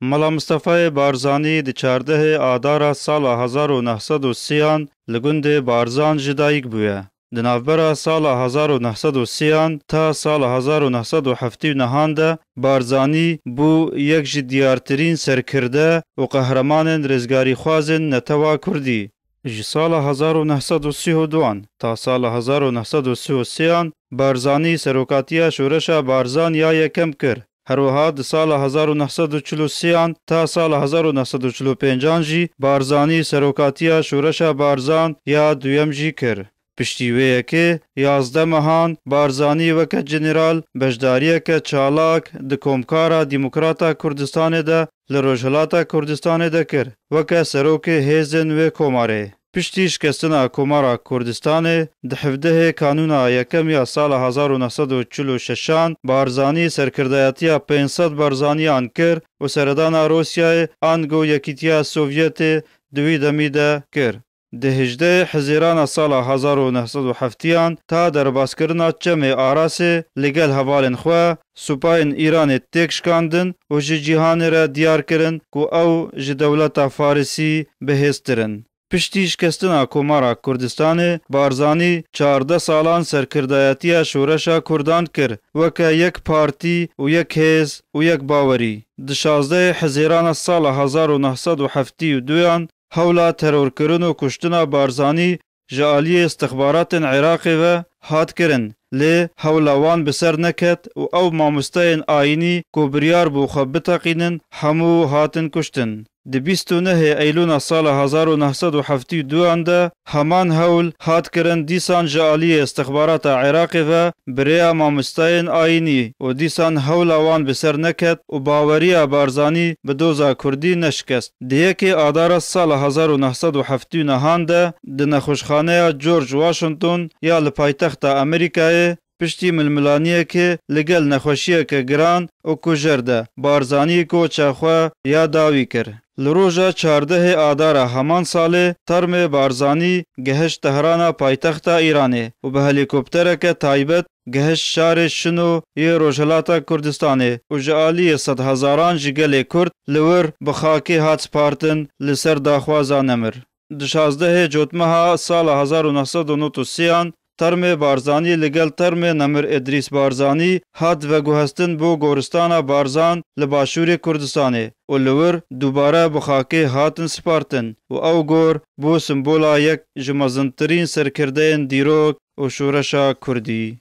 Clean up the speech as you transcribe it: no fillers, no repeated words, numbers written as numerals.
ملا مصطفی بارزانی د 14 آذار سال 1930 لگند بارزان جدایک بویه. د نوبر سال 1930 تا سال 1979 ده بارزانی بو یک جدیارترین سرکرده و قهرمان رزگاری خوازن نتوا کردی. ج سال 1932 تا سال 1933 بارزانی سروکاتیا شورش بارزان یا یکم کرد. هروها د سال 1943 تا سال 1945 جی بارزانی سروکاتیا شورش بارزان یا دویم جی کرد. پشتیوه که 11 مهان بارزانی وکه جنرال بجداریه که چالاک د کومکارا دیموکراتا کردستان ده لروجهلاتا کردستان ده کرد وکه سروک هیزن و کوماره. پشتی شکستنا کومارا کردستان ده 17 کانونا یکم یا سال 1946 بارزانی سرکردایتیا 500 بارزانیان کرد و سردانا روسیای آنگو یکیتیا سوویت دوی دمی ده کرد. ده 18 حزیران سال 1970 تا در باسکرنا چم آراس لگل حوالن خواه سپاین ایران تک شکاندن و جهان را دیار کرن که او دولت فارسی بهسترن. پشتی شکستنا کومارا کردستان بارزانی 14 سالان سرکردایتی شورش کردان کرد وکه یک پارتی و یک حزب و یک باوری. ده 16 حزیران سال 1972 هولا ترور کرن و کشتنا بارزانی جالی استخبارات عراق و هات کرن لی هولوان بسر نکت و او مامستین آینی کو بریار بو خبتا قینن همو هاتن کشتن. ده 29 ایلون سال 1972 ده همان هول هات کرن دیسان جالی استخبارات عراق و بریا مامستین آینی و دیسان هولوان بسر نکت و باوری بارزانی بدوزا کردی نشکست. ده یکی آذار سال 1979 ده نخوشخانه جورج واشنطن یا لپایتخت امریکای پشتی ململانیه که لگل نخوشیه که گران و کجرده بارزانی کو چاخواه یا داوی کرد. لروژا 14 آذار همان ساله ترم بارزانی گهش تهران پایتخت ایرانه و به هلیکوپتر که تایبت گهش شار شنو یه روجهلاتا کردستانه و جالی 100 هزاران جگل کرد لور بخاکی هات سپارتن لسر داخوازا نمر. 16 جوتمها سال 1993 ترم بارزانی لگل ترم نمر ادریس بارزانی هات و گوهستن بو گورستان بارزان لباشور کردستانه و لور دوباره بخاکی هاتن سپارتن و او گور بو سمبولا یک جمازنترین سرکردین دیروک و شورشا کردی.